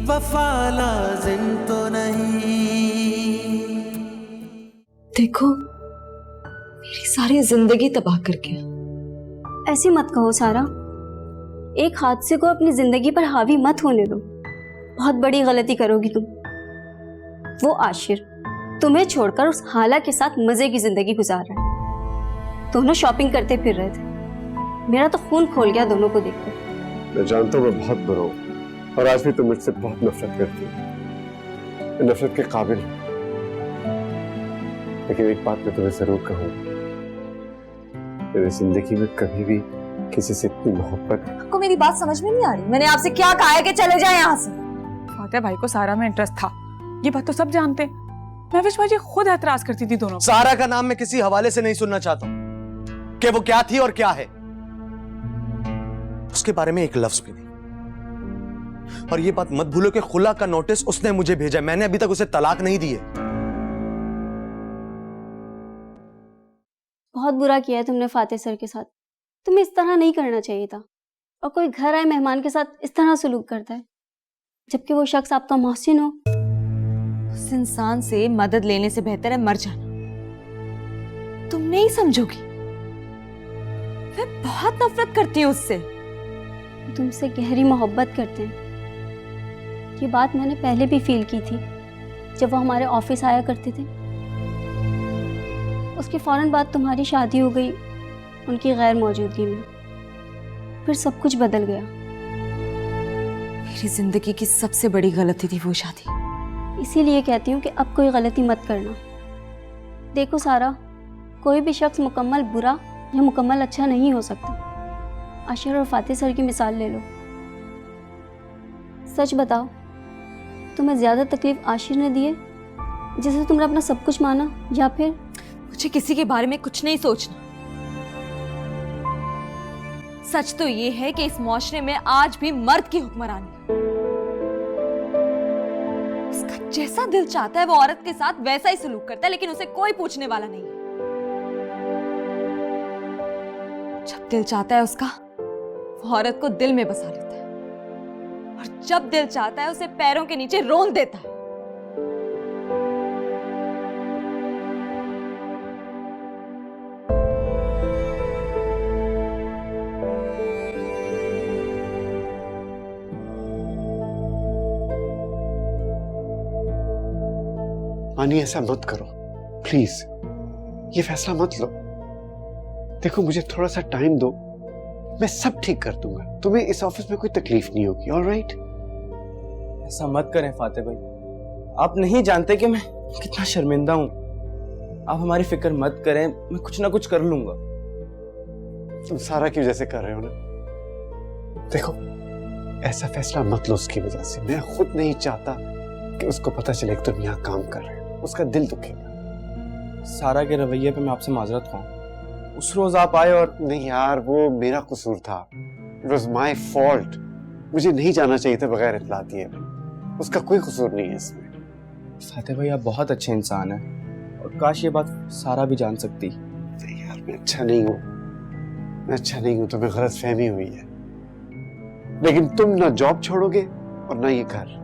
वफा लाजिम तो नहीं। देखो, मेरी सारी जिंदगी तबाह करके। ऐसे मत कहो सारा, एक हादसे को अपनी जिंदगी पर हावी मत होने दो। बहुत बड़ी गलती करोगी तुम। वो आशिर तुम्हें छोड़कर उस हाला के साथ मजे की जिंदगी गुजार रहा है। दोनों शॉपिंग करते फिर रहे थे। मेरा तो खून खोल गया दोनों को देखकर। मैं जानता हूँ मैं बहुत बुरा हूँ और आज भी तुम मुझसे बहुत नफरत करती हो। नफरत के काबिल हूँ, लेकिन एक बात मैं तुम्हें जरूर कहूँगा, मेरी जिंदगी में कभी भी किसी से इतनी मोहब्बत। आपको मेरी बात समझ में नहीं आ रही? मैंने आपसे क्या कहा है कि चले जाए यहाँ से? फातिहा भाई को सारा में इंटरेस्ट था, ये बात तो सब जानते। महविश भाई खुद एतराज करती थी दोनों। सारा का नाम मैं किसी हवाले से नहीं सुनना चाहता हूं कि वो क्या थी और क्या है। उसके बारे में एक लफ्ज भी नहीं। और ये बात मत भूलो कि खुला का नोटिस उसने मुझे भेजा, मैंने अभी तक उसे तलाक नहीं दी है। बहुत बुरा किया है तुमने फातिह सर के साथ। तुम्हें इस तरह नहीं करना चाहिए था। और कोई घर आए मेहमान के साथ इस तरह सलूक करता है, जबकि वो शख्स आपका मोहसिन हो। उस इंसान से मदद लेने से बेहतर है मर जाना। तुम नहीं समझोगी, मैं बहुत नफरत करती हूँ उससे। तुमसे गहरी मोहब्बत करते हैं। ये बात मैंने पहले भी फील की थी जब वो हमारे ऑफिस आया करते थे। उसके फौरन बाद तुम्हारी शादी हो गई उनकी गैर मौजूदगी में, फिर सब कुछ बदल गया। मेरी जिंदगी की सबसे बड़ी गलती थी वो शादी। इसीलिए कहती हूँ कि अब कोई गलती मत करना। देखो सारा, कोई भी शख्स मुकम्मल बुरा या मुकम्मल अच्छा नहीं हो सकता। आशिर और फातिह सर की मिसाल ले लो। सच बताओ, तुम्हें ज्यादा तकलीफ आशिर ने दी है जिसे तुमने अपना सब कुछ माना, या फिर? मुझे किसी के बारे में कुछ नहीं सोचना। सच तो ये है कि इस मुआशरे में आज भी मर्द की हुक्मरानी है। उसका जैसा दिल चाहता है वो औरत के साथ वैसा ही सलूक करता है, लेकिन उसे कोई पूछने वाला नहीं है। जब दिल चाहता है उसका, वो औरत को दिल में बसा लेता है, और जब दिल चाहता है उसे पैरों के नीचे रोन देता है। मानी, ऐसा मत करो प्लीज, ये फैसला मत लो। देखो, मुझे थोड़ा सा टाइम दो, मैं सब ठीक कर दूंगा। तुम्हें इस ऑफिस में कोई तकलीफ नहीं होगी, ऑलराइट? ऐसा मत करें फातिह भाई, आप नहीं जानते कि मैं कितना शर्मिंदा हूं। आप हमारी फिक्र मत करें, मैं कुछ ना कुछ कर लूंगा। तुम सारा की वजह से कर रहे हो ना। देखो, ऐसा फैसला मत लो उसकी वजह से। मैं खुद नहीं चाहता कि उसको पता चले कि तुम यहाँ काम कर रहे हो, उसका दिल दुखेगा। सारा के रवैये पे मैं आपसे माजरत खाऊं। उस रोज आप आए और नहीं यार, वो मेरा कसूर था। It was my fault। मुझे नहीं जाना चाहिए था बगैर इत्तला दिए। उसका कोई कसूर नहीं है इसमें। फातिह भाई, आप बहुत अच्छे इंसान हैं और काश ये बात सारा भी जान सकती। नहीं यार, मैं अच्छा नहीं हूँ, मैं अच्छा नहीं हूँ। तुम्हें गलतफहमी हुई है, लेकिन तुम ना जॉब छोड़ोगे और ना ये घर।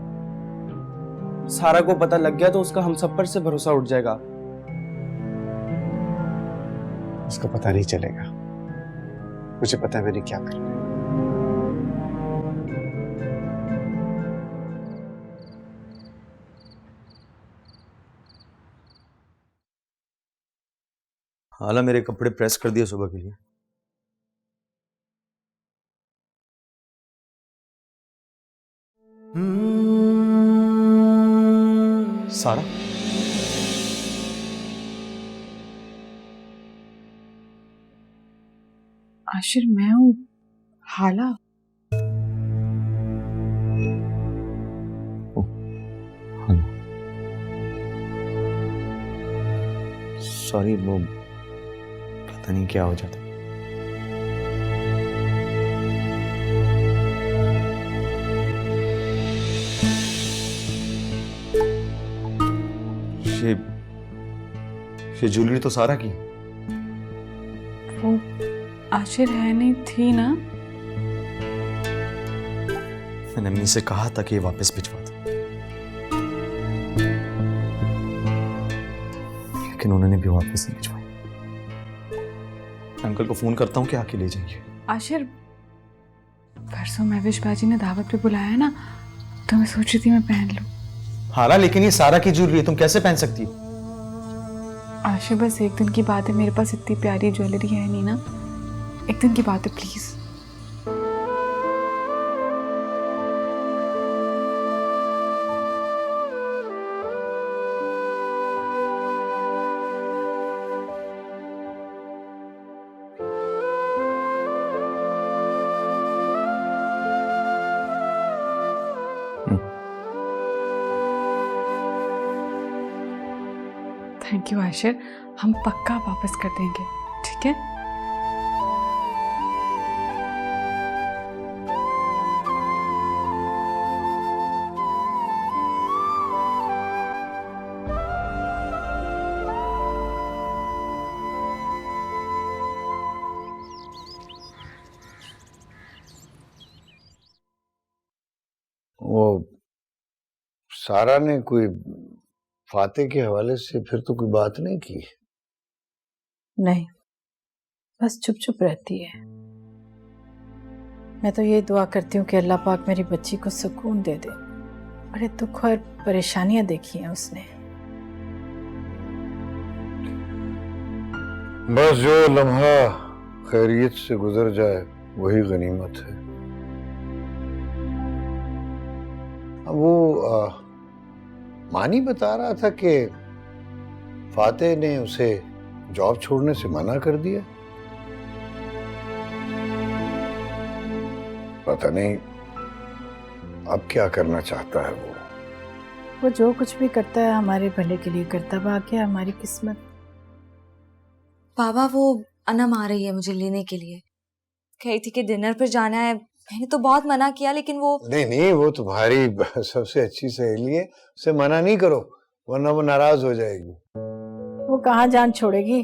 सारा को पता लग गया तो उसका हम सब पर से भरोसा उठ जाएगा। उसको पता नहीं चलेगा। मुझे पता है मैंने क्या करना है। हाला मेरे कपड़े प्रेस कर दिए सुबह के लिए। सारा, आशिर, मैं हूँ हाला। सॉरी, वो पता नहीं क्या हो जाता। ये ज्वेलरी तो सारा की। वो आशिर है नहीं थी ना? मैंने अम्मी से कहा था कि ये वापस भिजवा दे, लेकिन उन्होंने भी वापस नहीं भिजवाई। अंकल को फोन करता हूँ कि आके ले जाइए। आशिर, परसों महविश बाजी ने दावत पे बुलाया है ना, तो मैं सोच रही थी मैं पहन लूं। हारा, लेकिन ये सारा की ज्वेलरी है, तुम कैसे पहन सकती हो? आशिर, बस एक दिन की बात है, मेरे पास इतनी प्यारी ज्वेलरी है नहीं ना, एक दिन की बात है प्लीज। थैंक यू आशिर, हम पक्का वापस कर देंगे, ठीक है? वो सारा ने कोई फाते के हवाले से फिर तो कोई बात नहीं की? नहीं, बस चुप चुप रहती है। मैं तो ये दुआ करती हूँ कि अल्लाह पाक मेरी बच्ची को सुकून दे दे। बड़े दुख और परेशानियां देखी हैं उसने। बस जो लम्हा खैरियत से गुजर जाए वही गनीमत है। अब वो मानी बता रहा था कि फाते ने उसे जॉब छोड़ने से मना कर दिया। पता नहीं अब क्या करना चाहता है वो जो कुछ भी करता है हमारे भले के लिए करता, बाकी हमारी किस्मत। पापा, वो अनम आ रही है मुझे लेने के लिए, कही थी कि डिनर पर जाना है। मैंने तो बहुत मना किया, लेकिन वो नहीं, वो तुम्हारी सबसे अच्छी सहेली है, उसे मना नहीं करो वरना वो नाराज हो जाएगी। वो कहाँ जान छोड़ेगी,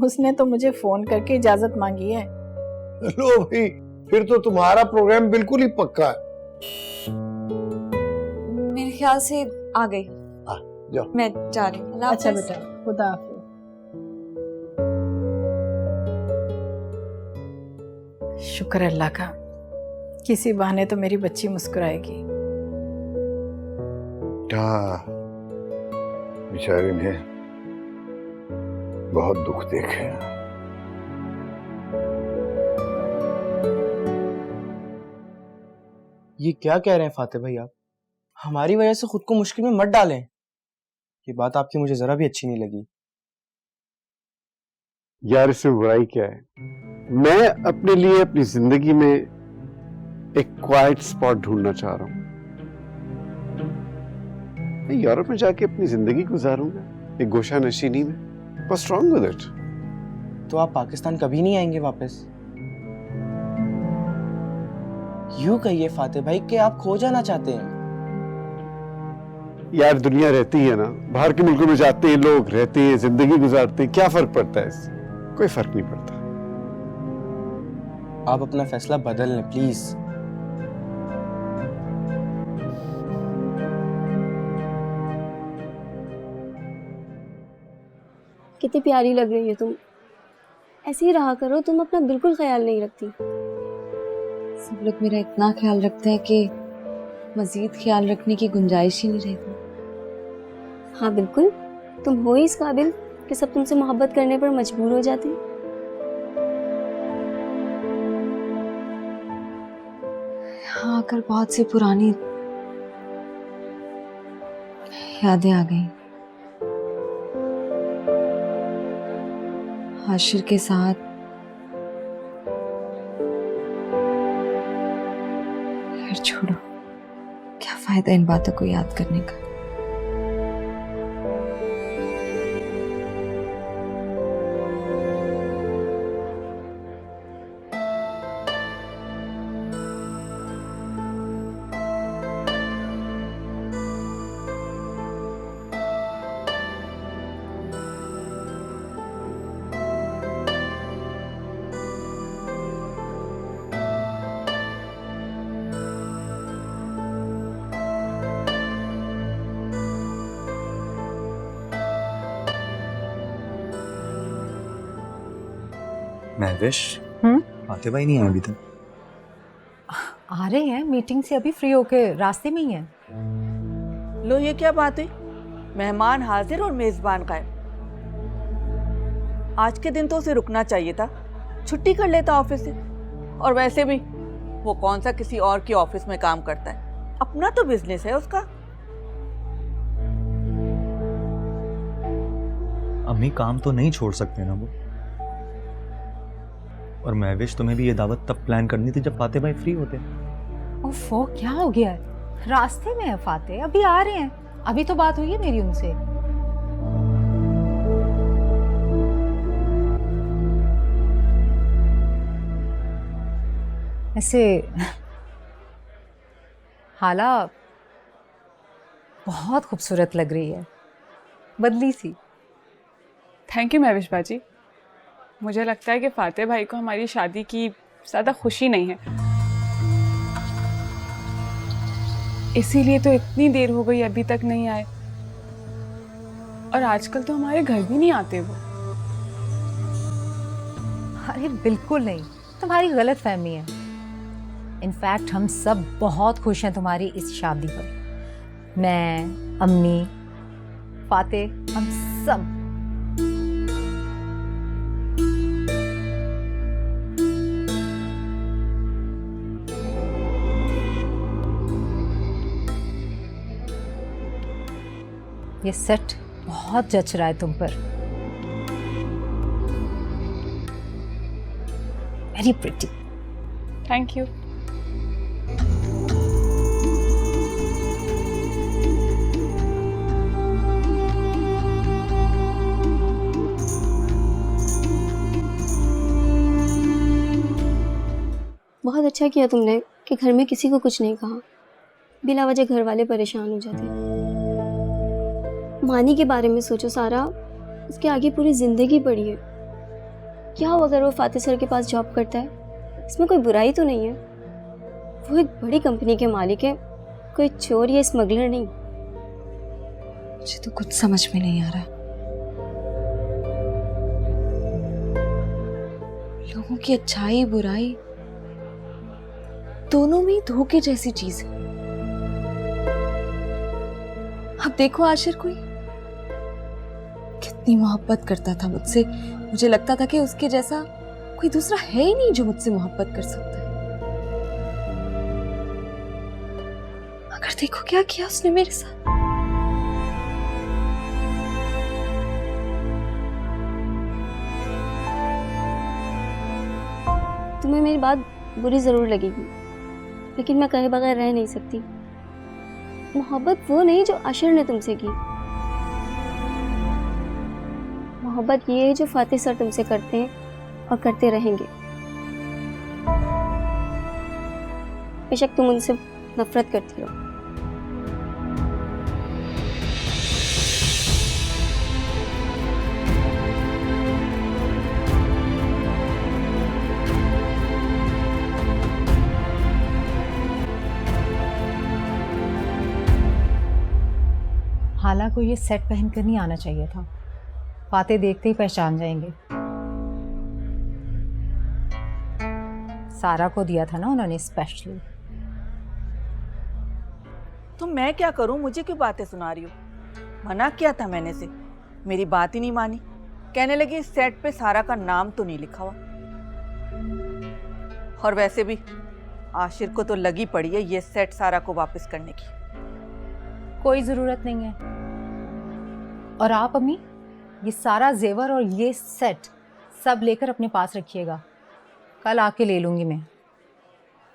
उसने तो मुझे फोन करके इजाजत मांगी है। लो भाई, फिर तो तुम्हारा प्रोग्राम बिल्कुल ही पक्का है। मेरे ख्याल से आ गई। जाओ। मैं जा रही हूँ। अच्छा बेटा, खुदा हाफिज। शुक्र अल्लाह का, किसी बहाने तो मेरी बच्ची मुस्कुराएगी। हाँ, बेचारी ने बहुत दुख देखे हैं। ये क्या कह रहे हैं फाते भाई आप? हमारी वजह से खुद को मुश्किल में मत डालें। ये बात आपकी मुझे जरा भी अच्छी नहीं लगी। यार इसमें बुराई क्या है? मैं अपने लिए अपनी जिंदगी में एक क्वाइट स्पॉट ढूंढना चाह रहा हूं। मैं यूरोप में जाके अपनी जिंदगी गुजारूंगा एक गोशा नशीनी में। What's wrong with it? तो आप पाकिस्तान कभी नहीं आएंगे वापस? यूं कहिए फाते भाई कि आप खो जाना चाहते हैं। यार दुनिया रहती है ना, बाहर के मुल्कों में जाते हैं लोग, रहते हैं, जिंदगी गुजारते हैं, क्या फर्क पड़ता है इससे? कोई फर्क नहीं पड़ता। आप अपना फैसला बदल लें प्लीज। कितनी प्यारी लग रही है तुम, ऐसे ही रहा करो। तुम अपना बिल्कुल ख्याल नहीं रखती। सब लोग मेरा इतना ख्याल रखते हैं कि मजीद ख्याल रखने की गुंजाइश ही नहीं रहती। हाँ बिल्कुल, तुम हो ही इस काबिल कि सब तुमसे मोहब्बत करने पर मजबूर हो जाते हैं। यहाँ आकर बहुत सी पुरानी यादें आ गई। आशिर के साथ खैर छोड़ो, क्या फायदा इन बातों को याद करने का। महविश हम्म? फाते भाई नहीं आए अभी तक। आ रहे हैं, मीटिंग से अभी फ्री होके रास्ते में ही हैं। लो, ये क्या बात हुई? मेहमान हाजिर और मेजबान गायब। आज के दिन तो उसे रुकना चाहिए था, छुट्टी कर लेता ऑफिस से। और वैसे भी वो कौन सा किसी और के ऑफिस में काम करता है, अपना तो बिजनेस है उसका। अम्मी काम तो नहीं छोड़ सकते ना वो। और महविश तुम्हें भी ये दावत तब प्लान करनी थी जब फाते भाई फ्री होते। ओफो, क्या हो गया है? रास्ते में है फाते, अभी आ रहे हैं। अभी तो बात हुई है मेरी उनसे। ऐसे हाला बहुत खूबसूरत लग रही है, बदली सी। थैंक यू महविश बाजी। मुझे लगता है कि फाते भाई को हमारी शादी की ज़्यादा खुशी नहीं है, इसीलिए तो इतनी देर हो गई अभी तक नहीं आए। और आजकल तो हमारे घर भी नहीं आते वो। अरे बिल्कुल नहीं, तुम्हारी गलत फहमी है। इनफैक्ट हम सब बहुत खुश हैं तुम्हारी इस शादी पर। मैं, अम्मी, फाते, हम सब। ये सेट बहुत जच रहा है तुम पर। Very pretty. Thank you. बहुत अच्छा किया तुमने कि घर में किसी को कुछ नहीं कहा। बिला वजह घर वाले परेशान हो जाते। मानी के बारे में सोचो सारा, उसके आगे पूरी जिंदगी पड़ी है। क्या हो अगर वो फाते सर के पास जॉब करता है? इसमें कोई बुराई तो नहीं है। वो एक बड़ी कंपनी के मालिक है, कोई चोर या स्मगलर नहीं। मुझे तो कुछ समझ में नहीं आ रहा। लोगों की अच्छाई बुराई दोनों में धोखे जैसी चीज है। अब देखो आशिर कोई कितनी मोहब्बत करता था मुझसे। मुझे लगता था कि उसके जैसा कोई दूसरा है ही नहीं जो मुझसे मोहब्बत कर सकता है। मगर देखो क्या किया उसने मेरे साथ। तुम्हें मेरी बात बुरी जरूर लगेगी, लेकिन मैं कहे बगैर रह नहीं सकती। मोहब्बत वो नहीं जो आशिर ने तुमसे की। मोहब्बत ये है जो फाते सर तुमसे करते हैं और करते रहेंगे। बेशक तुम उनसे नफरत करती हो। हाला को ये सेट पहनकर नहीं आना चाहिए था। फाते देखते ही पहचान जाएंगे। सारा को दिया था ना उन्होंने स्पेशली। तो मैं क्या करूं? मुझे क्यों बातें सुना रही हो? मना किया था मैंने से, मेरी बात ही नहीं मानी। कहने लगी इस सेट पे सारा का नाम तो नहीं लिखा हुआ। और वैसे भी आशिर को तो लगी पड़ी है ये सेट सारा को वापस करने की। कोई जरूरत नहीं है। और आप अम्मी, ये सारा जेवर और ये सेट सब लेकर अपने पास रखिएगा। कल आके ले लूंगी मैं।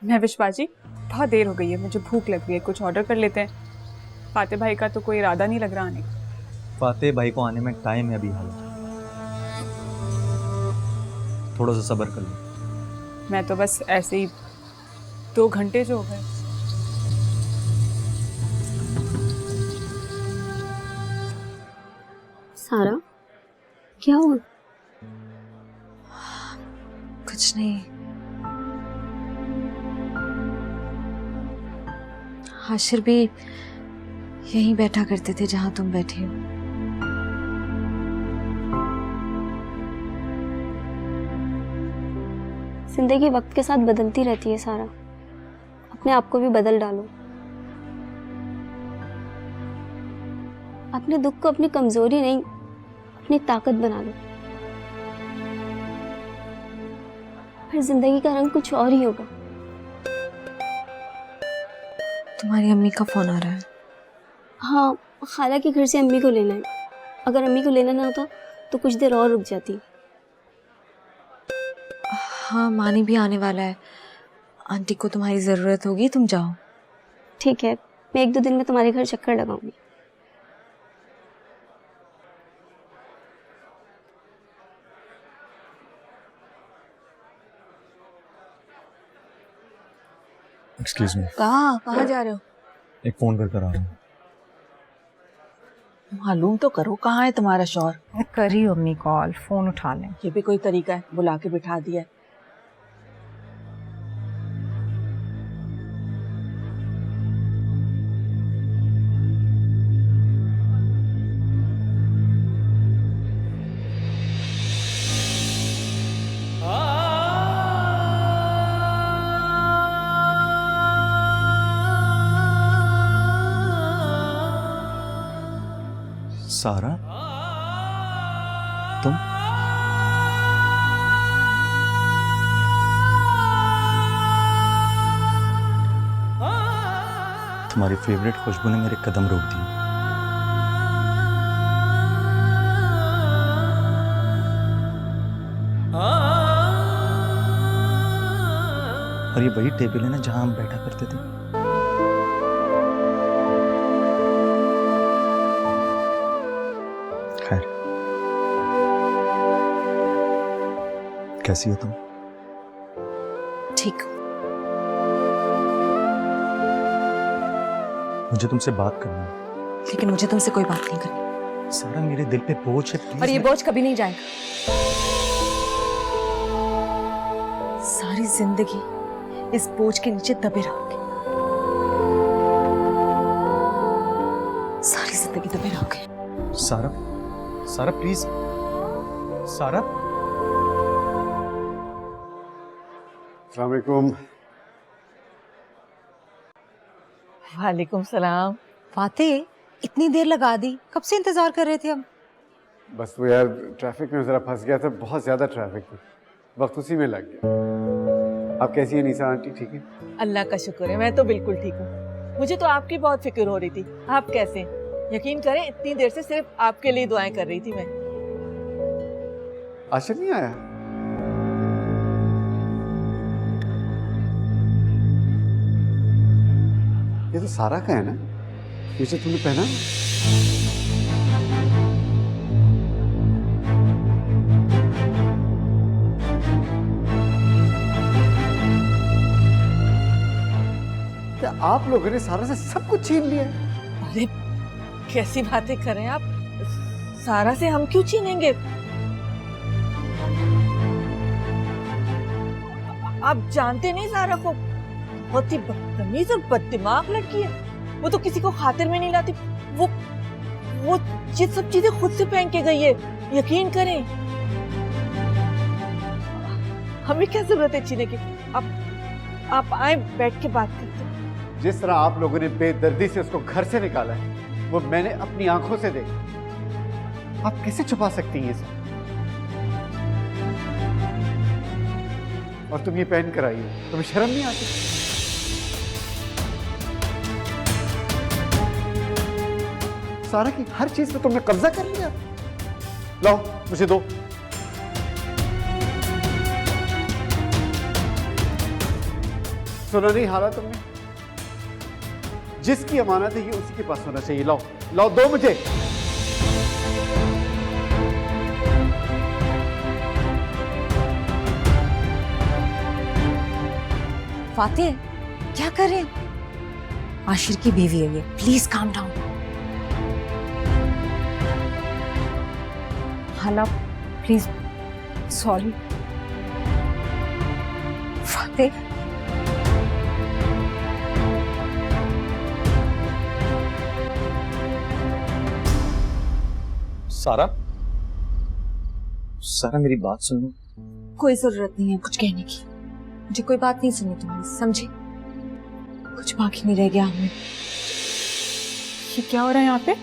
महविश बाजी, बहुत देर हो गई है, मुझे भूख लग रही है, कुछ ऑर्डर कर लेते हैं। फाते भाई का तो कोई इरादा नहीं लग रहा आने का। फाते भाई को आने में टाइम है अभी हाल। थोड़ा सा सब्र कर लो। मैं तो बस ऐसे ही 2 घंटे जो हो गए। सारा, क्या हुआ? कुछ नहीं। आशिर भी यहीं बैठा करते थे जहां तुम बैठे हो। जिंदगी वक्त के साथ बदलती रहती है सारा, अपने आप को भी बदल डालो। अपने दुख को अपनी कमजोरी नहीं, अपनी ताकत बना लो, फिर जिंदगी का रंग कुछ और ही होगा। तुम्हारी अम्मी का फोन आ रहा है। हाँ, खाला के घर से अम्मी को लेना है। अगर अम्मी को लेना ना होता तो कुछ देर और रुक जाती। हाँ, मानी भी आने वाला है। आंटी को तुम्हारी ज़रूरत होगी, तुम जाओ। ठीक है, मैं 1-2 दिन में तुम्हारे घर चक्कर लगाऊंगी। एक्सक्यूज मी, कहाँ जा रहे हो? एक फोन कर कर आ रहा हूँ। मालूम तो करो कहाँ है तुम्हारा शौहर। मैं करी अम्मी कॉल, फोन उठा लें। ये भी कोई तरीका है, बुला के बिठा दिया है। सारा, तुम? तुम्हारी फेवरेट खुशबू ने मेरे कदम रोक दिए। और ये वही टेबल है ना जहां हम बैठा करते थे। खैर, कैसी हो तुम? ठीक। मुझे तुमसे बात करनी है। लेकिन मुझे तुमसे कोई बात नहीं करनी। सारा, मेरे दिल पे बोझ है, और ये बोझ कभी नहीं जाएगा। सारी जिंदगी इस बोझ के नीचे दबे रहोगे। सारी जिंदगी दबे रहोगे। सारा, सारा प्लीज, सारा। अस्सलाम वालेकुम। वालेकुम सलाम। फातेह, इतनी देर लगा दी, कब से इंतजार कर रहे थे हम? बस वो यार ट्रैफिक में जरा फंस गया था, बहुत ज्यादा ट्रैफिक थी, वक्त उसी में लग गया। आप कैसी हैं नीसा आंटी? ठीक है, अल्लाह का शुक्र है, मैं तो बिल्कुल ठीक हूँ। मुझे तो आपकी बहुत फिक्र हो रही थी, आप कैसे हैं? यकीन करें, इतनी देर से सिर्फ आपके लिए दुआएं कर रही थी मैं। आशिर नहीं आया? ये तो सारा का है ना, पीछे तुमने पहना? तो आप लोगों ने सारा से सब कुछ छीन लिया। अरे कैसी बातें कर रहे हैं आप? सारा से हम क्यों छीनेंगे? आप जानते नहीं सारा को, बहुत ही बदतमीज और बददिमाग लड़की है। वो तो किसी को खातिर में नहीं लाती। वो ये सब चीजें खुद से पहन के गई है, यकीन करें। हमें क्या जरूरत है छीने की? आप आए, बैठ के बात करते हैं। जिस तरह आप लोगों ने बेदर्दी से उसको घर से निकाला है, वो मैंने अपनी आंखों से देखा। आप कैसे छुपा सकती हैं ये सब? और तुम ये पहन कर आई हो, तुम्हें शर्म नहीं आती? सारा की हर चीज पे तुमने कब्जा कर लिया। लाओ, मुझे दो। सुना नहीं हारा तुमने? जिसकी अमानत है ये उसी के पास होना चाहिए। लाओ लाओ, दो मुझे। फातेह, क्या कर रहे हैं? आशिर की बीवी है ये, प्लीज काम डाउन। हाला, प्लीज, सॉरी। फातेह, सारा, सारा मेरी बात सुनो। कोई जरूरत नहीं है कुछ कहने की। मुझे कोई बात नहीं सुनी तुमने, समझी? कुछ बाकी नहीं रह गया हमें। ये क्या हो रहा है यहाँ पे?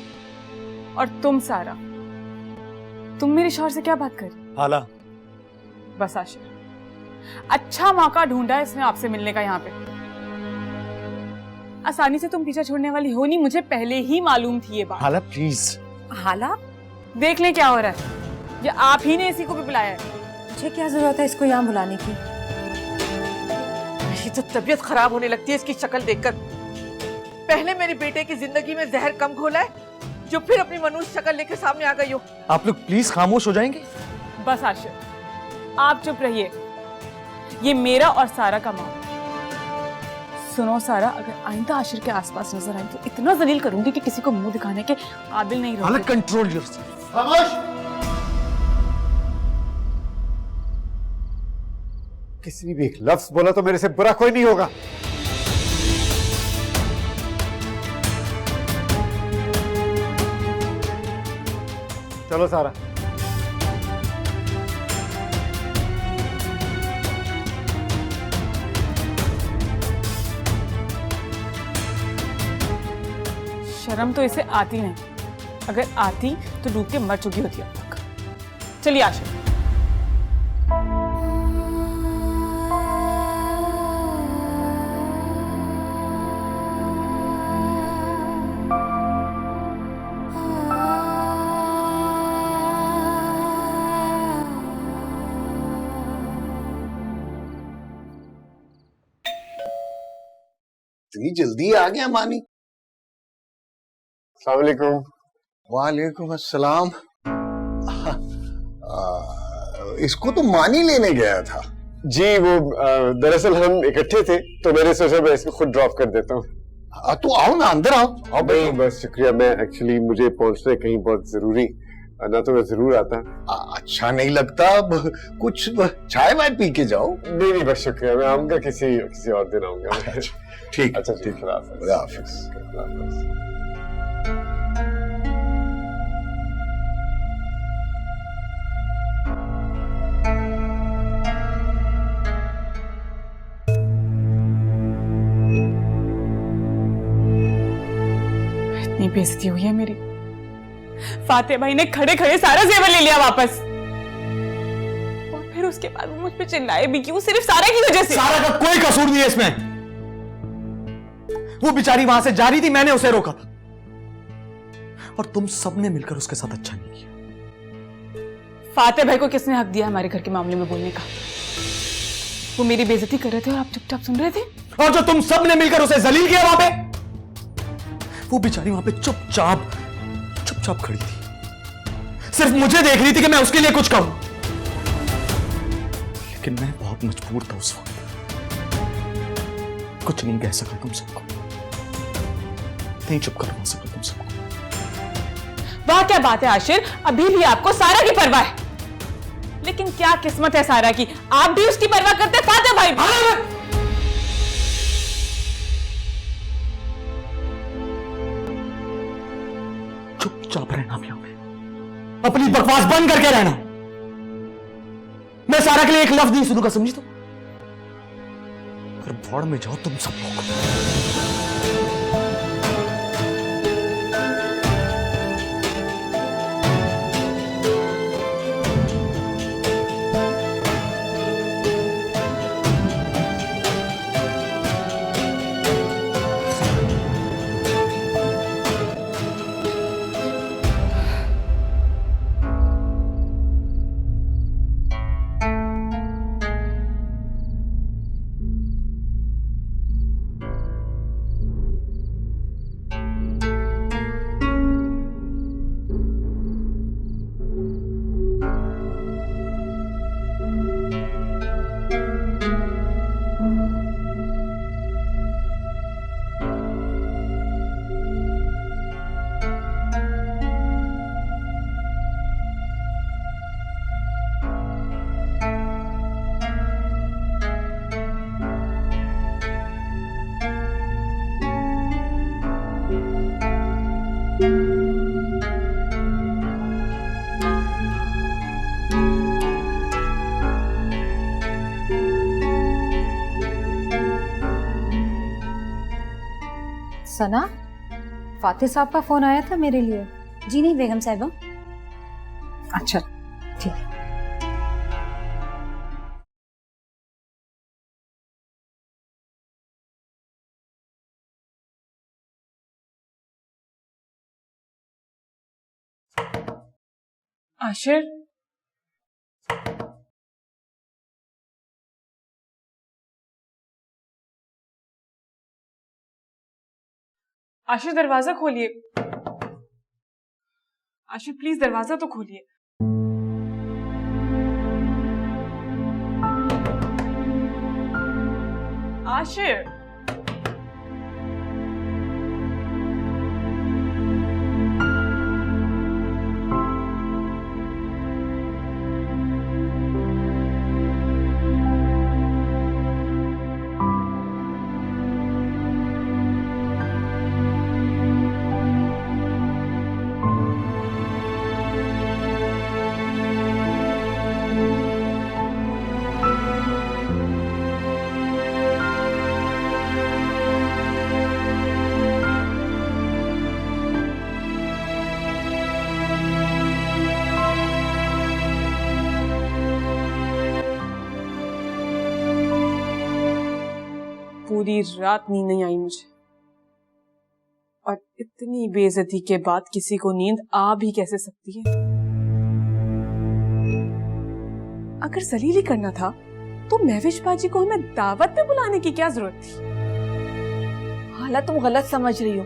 और तुम सारा, तुम मेरे शौहर से क्या बात कर रही? हाला, बस आशिर, अच्छा मौका ढूंढा है इसने आपसे मिलने का यहाँ पे। आसानी से तुम पीछा छोड़ने वाली हो नहीं, मुझे पहले ही मालूम थी ये बात। हाला प्लीज। हाला, देख ले क्या हो रहा है। ये आप ही ने इसी को भी बुलाया है। मुझे क्या जरूरत है इसको यहाँ बुलाने की? मेरी तो तबीयत खराब होने लगती है इसकी शक्ल देखकर। पहले मेरे बेटे की जिंदगी में जहर कम घोला है, जो फिर अपनी मनुष्य शक्ल लेकर सामने आ गई हो। आप लोग प्लीज खामोश हो जाएंगे? बस आशिर, आप चुप रहिए। ये मेरा और सारा का मामला। सुनो सारा, अगर आइंदा आशिर के आसपास नजर आई तो इतना जलील करूंगी कि किसी को मुंह दिखाने के काबिल नहीं रहोगे। Control yourself. खामोश। किसी ने भी एक लफ्ज बोला तो मेरे से बुरा कोई नहीं होगा। चलो सारा। शर्म तो इसे आती नहीं, अगर आती तो डूब के मर चुकी होती अब तक। चलिए आशिर। इतनी जल्दी आ गया मानी? अस्सलाम वालेकुम। वालेकुम अस्सलाम। इसको तो मानी लेने गया था। जी वो दरअसल हम इकट्ठे थे तो मैंने सोचा मैं इसको खुद ड्रॉप कर देता हूँ। तो आओ ना, अंदर आओ। नहीं बस शुक्रिया, मैं एक्चुअली मुझे पहुंचना है कहीं बहुत जरूरी, ना तो मैं जरूर आता। अच्छा नहीं लगता? कुछ चाय वाय पी के जाओ। नहीं नहीं बस शुक्रिया, मैं आऊंगा किसी और दिन आऊंगा। ठीक। अच्छा ठीक, खुदा हाफिज़। इतनी बेइज्जती हुई है मेरी। फाते भाई ने खड़े खड़े सारा जेवर ले लिया वापस, और फिर उसके बाद वो मुझ पे चिल्लाए भी क्यों? सिर्फ सारा की वजह से। सारा का कोई कसूर नहीं है इसमें। वो बेचारी वहां से जा रही थी, मैंने उसे रोका था, और तुम सबने मिलकर उसके साथ अच्छा नहीं किया। फाते भाई को किसने हक दिया हमारे घर के मामले में बोलने का? वो मेरी बेइज्जती कर रहे थे और आप चुपचाप सुन रहे थे। और जो तुम सबने मिलकर उसे जलील किया वहां पे, वो बेचारी वहां पे चुपचाप खड़ी थी, सिर्फ मुझे देख रही थी कि मैं उसके लिए कुछ कहूं। लेकिन मैं बहुत मजबूर था उस वक्त, कुछ नहीं कह सका तुम सबको, नहीं चुप करवा सका तुम सबको। वाह क्या बात है आशिर, अभी भी आपको सारा की परवाह है। लेकिन क्या किस्मत है सारा की, आप भी उसकी परवाह करते फाते भाई। चुपचाप रहना भी यहाँ पे, अपनी बकवास बंद करके रहना। मैं सारा के लिए एक लफ्ज नहीं सुनूंगा, समझी? तो अगर भौड़ में जाओ तुम सब लोग। सना, फातिह साहब का फोन आया था मेरे लिए। जी नहीं बेगम साहिबा। अच्छा ठीक। आशिर, आशिर दरवाजा खोलिए। आशिर प्लीज दरवाजा तो खोलिए। आशिर, पूरी रात नींद नहीं आई मुझे, और इतनी बेइज्जती के बाद किसी को नींद आ भी कैसे सकती है। अगर जलीली करना था तो महविश बाजी को हमें दावत पे बुलाने की क्या जरूरत थी? हाला तुम गलत समझ रही हो,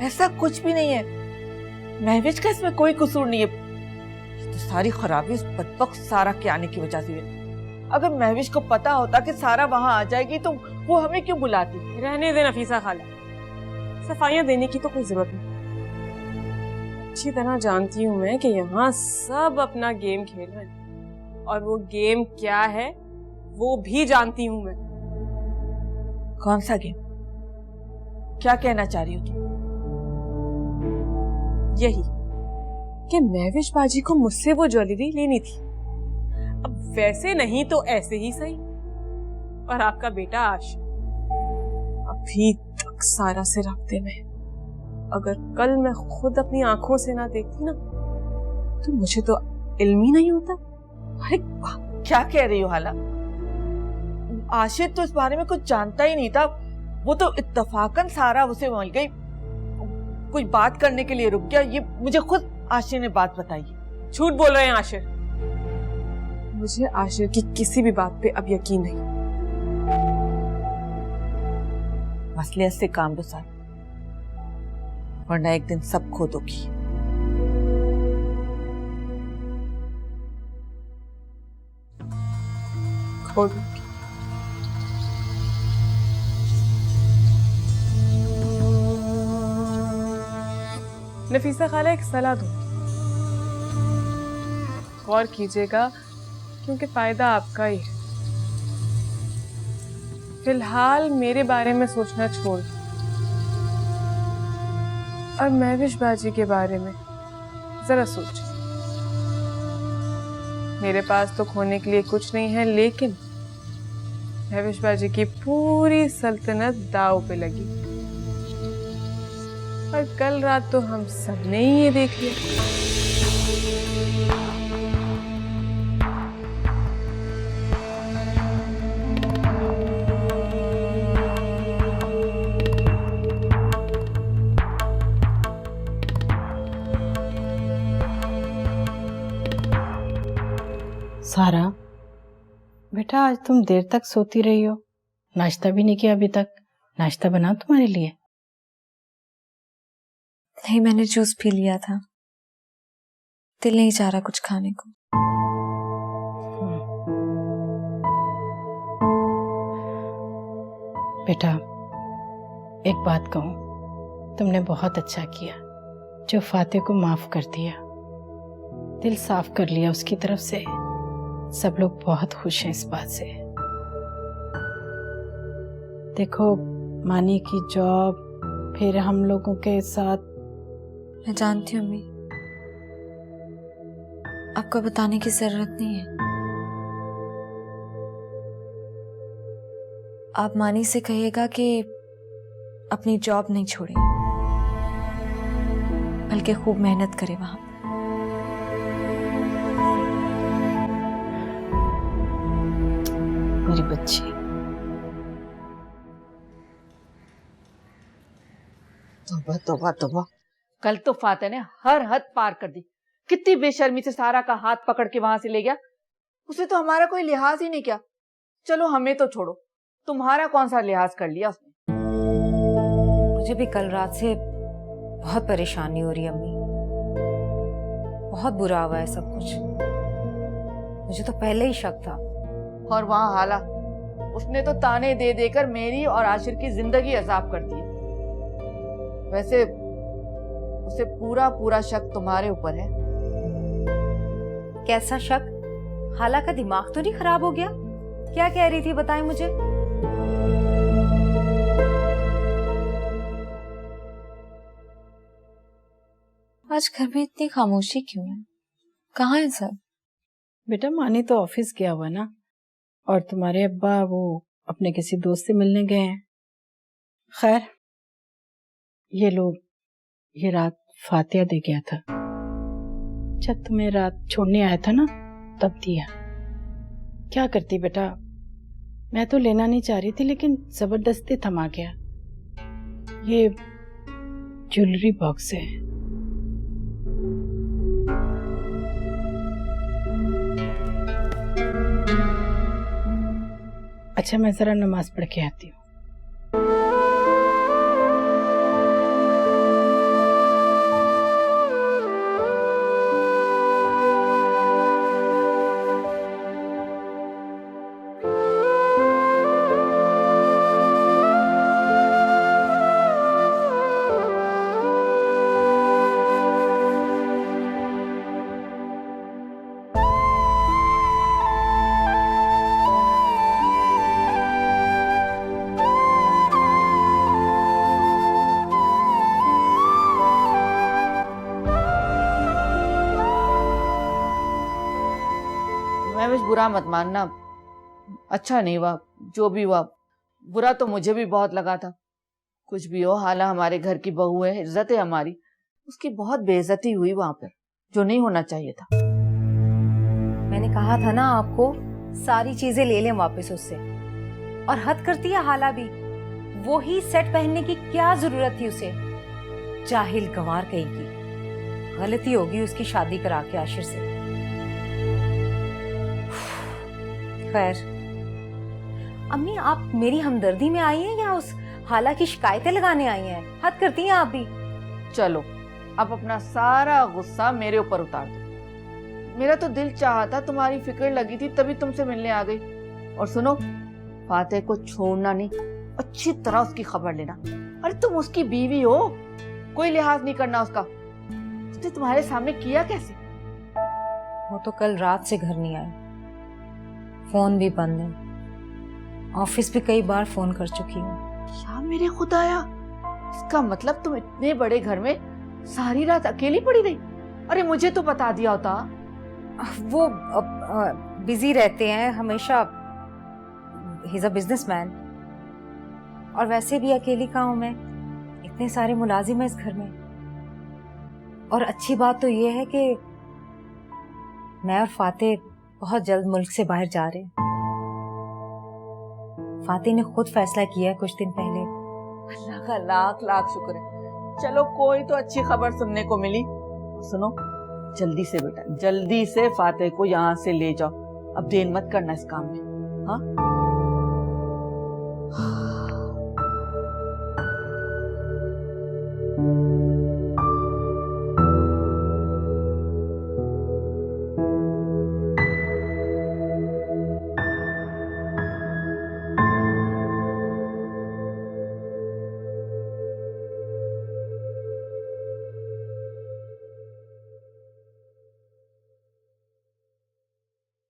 ऐसा कुछ भी नहीं है। महविश का इसमें कोई कसूर नहीं है। ये तो सारी खराबी उस बदबख्त सारा के आने की वजह से है। अगर महविश को पता होता कि सारा वहां आ जाएगी तो वो हमें क्यों बुलाती? रहने दे नफीसा खाला, सफाइयां देने की तो कोई जरूरत नहीं। अच्छी तरह जानती हूँ मैं कि यहाँ सब अपना गेम खेल रहे हैं, और वो गेम क्या है वो भी जानती हूँ मैं। कौन सा गेम? क्या कहना चाह रही हो तुम? यही कि महविश बाजी को मुझसे वो ज्वेलरी लेनी थी। अब वैसे नहीं तो ऐसे ही सही। और आपका बेटा आशिर अभी तक सारा से राब्ते में। अगर कल मैं खुद अपनी आंखों से ना देखती ना तो मुझे तो इल्म ही नहीं होता। अरे क्या कह रही हो हाला? आशिर तो इस बारे में कुछ जानता ही नहीं था। वो तो इत्तफाकन सारा उसे मिल गई, कोई बात करने के लिए रुक गया। ये मुझे खुद आशिर ने बात बताई। झूठ बोल रहे हैं आशिर। मुझे आशिर की किसी भी बात पे अब यकीन नहीं। मसले से काम दो सार, वरना एक दिन सब खो दोगी। खो दोगी। नफीसा खाला, एक सलाह दूं, गौर कीजिएगा क्योंकि फायदा आपका ही है। फिलहाल मेरे बारे में सोचना छोड़ दो और महविश बाजी के बारे में जरा सोचो। मेरे पास तो खोने के लिए कुछ नहीं है, लेकिन महविश बाजी की पूरी सल्तनत दांव पे लगी। और कल रात तो हम सबने ही ये देख लिया। सारा बेटा, आज तुम देर तक सोती रही हो, नाश्ता भी नहीं किया अभी तक। नाश्ता बनाओ तुम्हारे लिए। नहीं, मैंने जूस पी लिया था, दिल नहीं चाह रहा कुछ खाने को। बेटा एक बात कहूं, तुमने बहुत अच्छा किया जो फातिह को माफ कर दिया, दिल साफ कर लिया उसकी तरफ से। सब लोग बहुत खुश हैं इस बात से। देखो, मानी की जॉब, फिर हम लोगों के साथ। मैं जानती हूँ अम्मी, आपको बताने की जरूरत नहीं है। आप मानी से कहिएगा कि अपनी जॉब नहीं छोड़े। के खूब मेहनत करे वहां। मेरी बच्ची, तौबा तौबा तौबा, कल तो फाते ने हर हद पार कर दी। कितनी बेशर्मी से सारा का हाथ पकड़ के वहां से ले गया। उसने तो हमारा कोई लिहाज ही नहीं किया। चलो हमें तो छोड़ो, तुम्हारा कौन सा लिहाज कर लिया उसने। मुझे भी कल रात से बहुत परेशानी हो रही है अम्मी, बहुत बुरा हुआ है सब कुछ। मुझे तो पहले ही शक था। और वहां हाला, उसने तो ताने दे देकर मेरी और आशिर की जिंदगी अजाब कर दी। वैसे उसे पूरा पूरा शक तुम्हारे ऊपर है। कैसा शक? हाला का दिमाग तो नहीं खराब हो गया? क्या कह रही थी बताएं मुझे। आज घर में इतनी खामोशी क्यों है? कहाँ है सब? बेटा मानी तो ऑफिस गया हुआ ना, और तुम्हारे अब्बा वो अपने किसी दोस्त से मिलने गए हैं। खैर, ये लोग ये रात फातिया दे गया था। जब तुम्हें रात छोड़ने आया था ना, तब दिया। क्या करती बेटा, मैं तो लेना नहीं चाह रही थी, लेकिन जबरदस्ती थमा गया। ये ज्वेलरी बॉक्स है। अच्छा, मैं जरा नमाज पढ़ के आती हूँ। बुरा मत मानना, अच्छा नहीं हुआ जो भी हुआ। बुरा तो मुझे भी बहुत लगा था। कुछ भी हो, हाला हमारे घर की बहू है, इज्जत है हमारी। उसकी बहुत बेइज्जती हुई वहां पर, जो नहीं होना चाहिए था। मैंने कहा था ना आपको, सारी चीजें ले लें वापस उससे। और हद करती है हाला भी। वो ही सेट पहनने की क्या जरूरत थी उसे? जाहिल गंवार कहीं की। गलती होगी उसकी शादी करा के आशिर से। खैर, अम्मी आप मेरी हमदर्दी में आई हैं या उस हाला की शिकायतें लगाने आई हैं? हद करती हैं आप भी। चलो अब अपना सारा गुस्सा मेरे ऊपर उतार दो। मेरा तो दिल चाहा था, तुम्हारी फिक्र लगी थी तभी तुमसे मिलने आ गई। और सुनो, फाते को छोड़ना नहीं, अच्छी तरह उसकी खबर लेना। अरे तुम उसकी बीवी हो, कोई लिहाज नहीं करना उसका। उसने तुम्हारे सामने किया कैसे? वो तो कल रात से घर नहीं आए, फोन भी बंद है। ऑफिस भी कई बार फोन कर चुकी हूँ। क्या मेरे खुदाया, इसका मतलब तुम इतने बड़े घर में सारी रात अकेली पड़ी रही? अरे मुझे तो बता दिया होता। वो बिजी रहते हैं हमेशा, ही इज अ बिजनेसमैन। और वैसे भी अकेली कहाँ हूं मैं, इतने सारे मुलाजिम हैं इस घर में। और अच्छी बात तो ये है कि मैं और फाते बहुत जल्द मुल्क से बाहर जा रहे हैं। फाते ने खुद फैसला किया है कुछ दिन पहले। अल्लाह का लाख लाख शुक्र है। चलो कोई तो अच्छी खबर सुनने को मिली। सुनो, जल्दी से बेटा, जल्दी से फाते को यहाँ से ले जाओ। अब देर मत करना इस काम में। हाँ,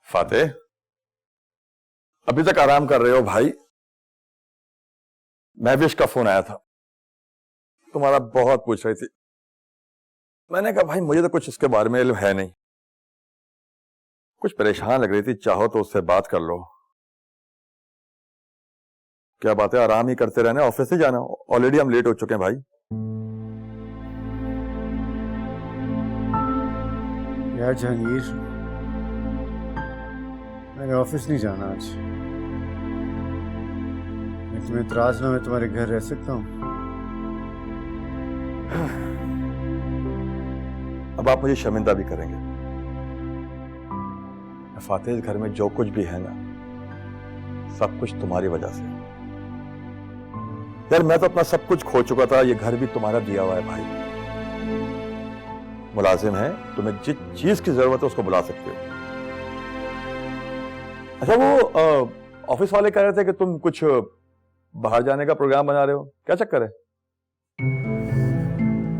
फातेह, अभी तक आराम कर रहे हो भाई? महविश का फोन आया था, तुम्हारा बहुत पूछ रही थी। मैंने कहा भाई मुझे तो कुछ उसके बारे में इल्म है नहीं। कुछ परेशान लग रही थी, चाहो तो उससे बात कर लो। क्या बात है, आराम ही करते रहना, ऑफिस से जाना। ऑलरेडी हम लेट हो चुके हैं भाई। क्या जहांगीर, मैंने ऑफिस नहीं जाना आज। मैं तुम्हें इतराज ना, मैं तुम्हारे घर रह सकता हूँ? अब आप मुझे शर्मिंदा भी करेंगे। फातेह, इस घर में जो कुछ भी है ना, सब कुछ तुम्हारी वजह से। यार मैं तो अपना सब कुछ खो चुका था, ये घर भी तुम्हारा दिया हुआ है भाई। मुलाजिम है, तुम्हें जिस चीज की जरूरत है उसको बुला सकते हो। अच्छा, वो ऑफिस वाले कह रहे थे कि तुम कुछ बाहर जाने का प्रोग्राम बना रहे हो, क्या चक्कर है?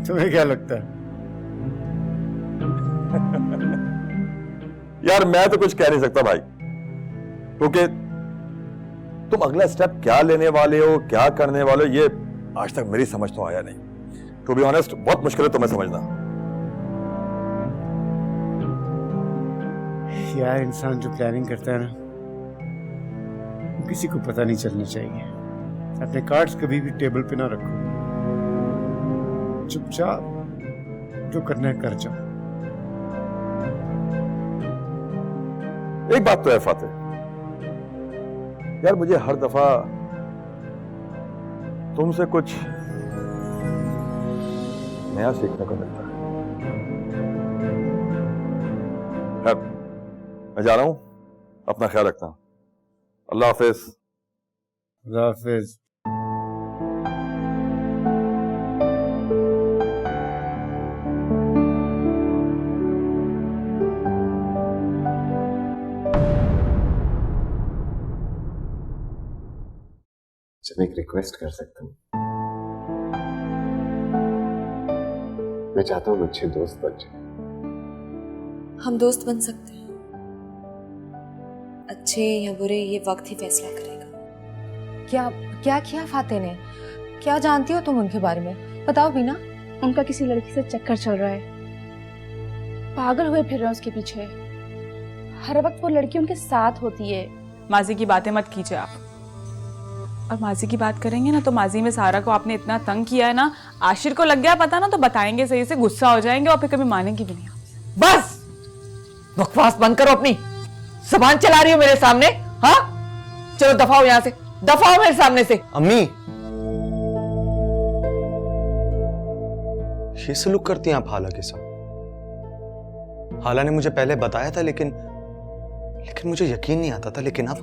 तुम्हें क्या लगता है? यार मैं तो कुछ कह नहीं सकता भाई, क्योंकि तुम अगला स्टेप क्या लेने वाले हो, क्या करने वाले हो, ये आज तक मेरी समझ तो आया नहीं। टू बी ऑनेस्ट, बहुत मुश्किल है तुम्हें समझना। यार इंसान जो प्लानिंग करता है ना, वो किसी को पता नहीं चलना चाहिए। अपने कार्ड्स कभी भी टेबल पे ना रखो, चुपचाप जो करना है कर जाओ। एक बात तो है फातेह, यार मुझे हर दफा तुमसे कुछ नया सीखने को मिलता है। मैं जा रहा हूं, अपना ख्याल रखना। अल्लाह हाफिज। अल्लाह हाफिज। मैं एक रिक्वेस्ट कर सकता हूँ? मैं चाहता हूँ अच्छे दोस्त बन जाए। हम दोस्त बन सकते हैं, अच्छे या बुरे ये वक्त ही फैसला करेगा। क्या क्या किया फातेह ने? क्या जानती हो तुम उनके बारे में? बताओ बीना। उनका किसी लड़की से चक्कर चल रहा है, पागल हुए फिर रहे हैं उसके पीछे। हर वक्त वो लड़की उनके साथ होती है। माजी की बातें मत कीजिए आप, और माजी की बात करेंगे ना तो माजी में सारा को आपने इतना तंग किया है ना, आशिर को लग गया पता ना तो बताएंगे सही से, गुस्सा हो जाएंगे और फिर कभी मानेंगे भी नहीं। बस बकवास बंद करो, अपनी जुबान चला रही हो मेरे सामने। हाँ चलो दफा हो यहाँ से, दफा हो मेरे सामने से। अम्मी, ये सलूक करती हैं आप हाला के साथ? हाला ने मुझे पहले बताया था, लेकिन मुझे यकीन नहीं आता था, लेकिन अब